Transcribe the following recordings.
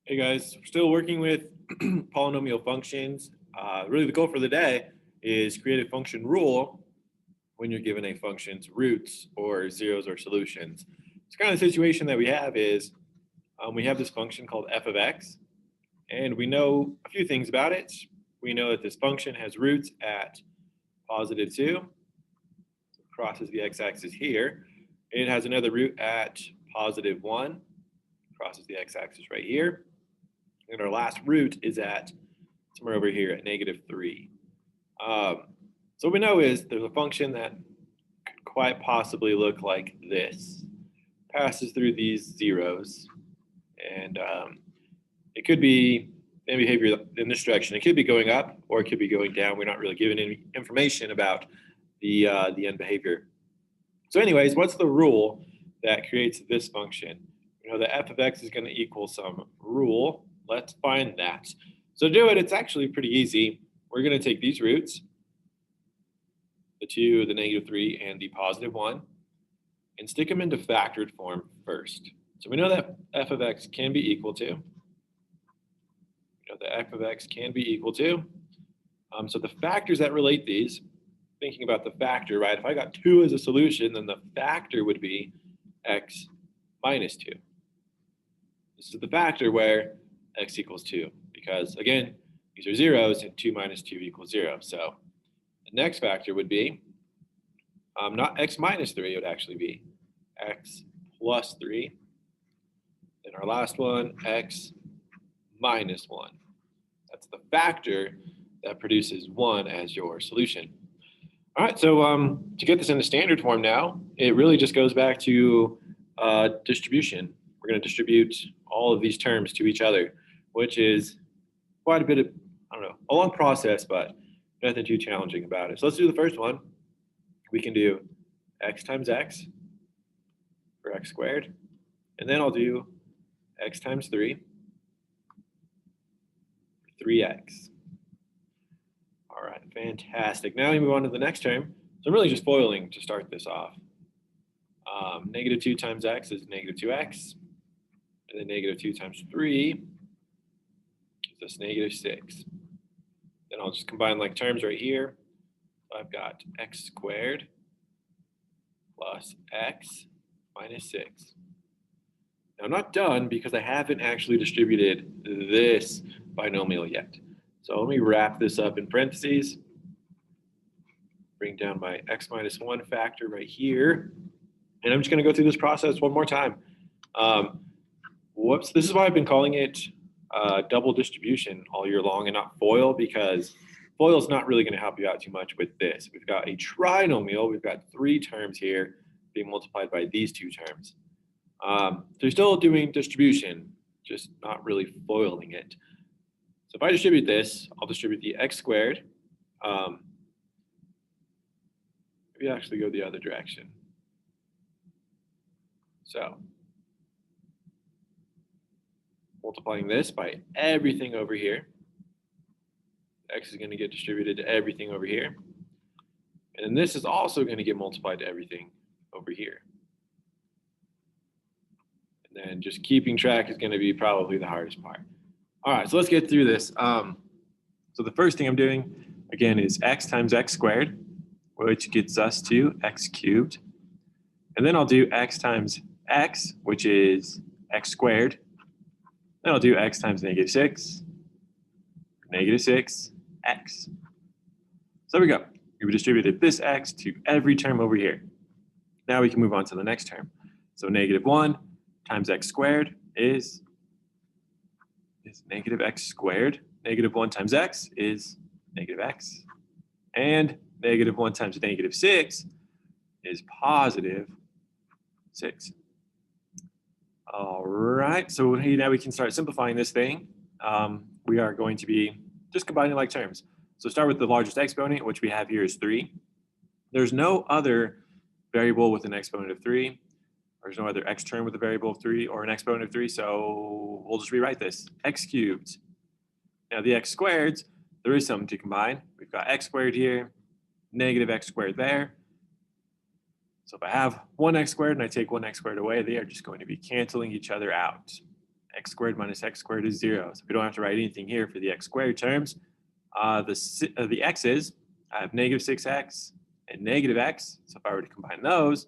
Hey guys, we're still working with polynomial functions. Really the goal for the day is create a function rule when you're given a function's roots or zeros or solutions. It's kind of the situation that we have is we have this function called f of x, and we know a few things about it. We know that this function has roots at +2, so it crosses the x-axis here. It has another root at +1, crosses the x-axis right here. And our last root is at somewhere over here at -3. So what we know is there's a function that could quite possibly look like this. Passes through these zeros, and it could be in behavior in this direction. It could be going up or it could be going down. We're not really given any information about the end behavior. So anyways, what's the rule that creates this function? We know that f of x is going to equal some rule. Let's find that. So to do it, it's actually pretty easy. We're going to take these roots, the 2, the -3, and the +1, and stick them into factored form first. So we know that f of x can be equal to, so the factors that relate these, thinking about the factor, right? If I got 2 as a solution, then the factor would be x minus 2. This is the factor where x equals 2, because again, these are zeros and 2 minus 2 equals 0. So the next factor would be not x minus 3, it would actually be x plus 3. Then our last one, x minus 1. That's the factor that produces 1 as your solution. All right, so to get this into standard form now, it really just goes back to distribution. We're going to distribute all of these terms to each other, which is quite a bit of, a long process, but nothing too challenging about it. So let's do the first one. We can do x times x for x squared, and then I'll do x times 3, 3x. All right, fantastic. Now we move on to the next term. So I'm really just FOILing to start this off. -2 times x is -2x, and then -2 times 3 gives us -6. Then I'll just combine like terms right here. So I've got x squared plus x minus 6. Now I'm not done because I haven't actually distributed this binomial yet. So let me wrap this up in parentheses. Bring down my x minus 1 factor right here. And I'm just going to go through this process one more time. Whoops, this is why I've been calling it double distribution all year long and not FOIL, because FOIL is not really going to help you out too much with this. We've got a trinomial. We've got 3 terms here being multiplied by these 2 terms. So you're still doing distribution, just not really FOILing it. So if I distribute this, I'll distribute the x squared. Maybe actually go the other direction. So multiplying this by everything over here. X is going to get distributed to everything over here. And then this is also going to get multiplied to everything over here. And then just keeping track is going to be probably the hardest part. All right, so let's get through this. So the first thing I'm doing, again, is x times x squared, which gets us to x cubed. And then I'll do x times x, which is x squared. Then I'll do x times -6, -6, x. So there we go. We've distributed this x to every term over here. Now we can move on to the next term. So -1 times x squared is -x squared. -1 times x is -x. And -1 times -6 is +6. All right, so now we can start simplifying this thing. We are going to be just combining like terms. So start with the largest exponent, which we have here is 3. There's no other variable with an exponent of 3. There's no other x term with a variable of 3 or an exponent of 3, so we'll just rewrite this, x cubed. Now the x squareds, there is something to combine. We've got x squared here, -x squared there. So if I have 1x squared and I take 1x squared away, they are just going to be canceling each other out. x squared minus x squared is 0. So we don't have to write anything here for the x squared terms. The x's, I have negative 6x and negative x. So if I were to combine those,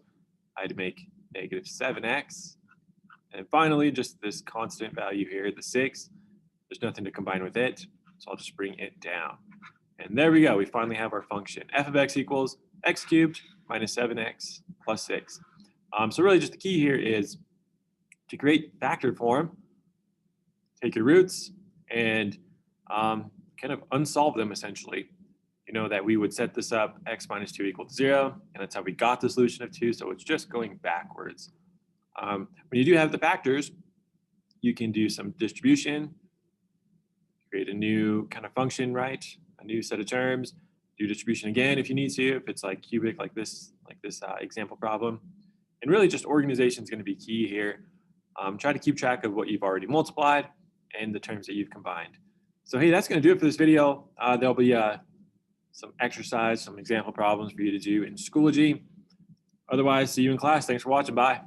I'd make negative 7x. And finally, just this constant value here, the 6. There's nothing to combine with it, so I'll just bring it down. And there we go. We finally have our function. F of x equals x cubed minus 7x plus 6. So really just the key here is to create factored form, take your roots, and kind of unsolve them essentially. You know that we would set this up x minus 2 equals 0, and that's how we got the solution of 2, so it's just going backwards. When you do have the factors, you can do some distribution, create a new kind of function, right? A new set of terms, do distribution again if you need to, if it's like cubic like this example problem. And really just organization is going to be key here. Try to keep track of what you've already multiplied and the terms that you've combined. So hey, that's going to do it for this video. There'll be some exercise, some example problems for you to do in Schoology. Otherwise, see you in class. Thanks for watching. Bye.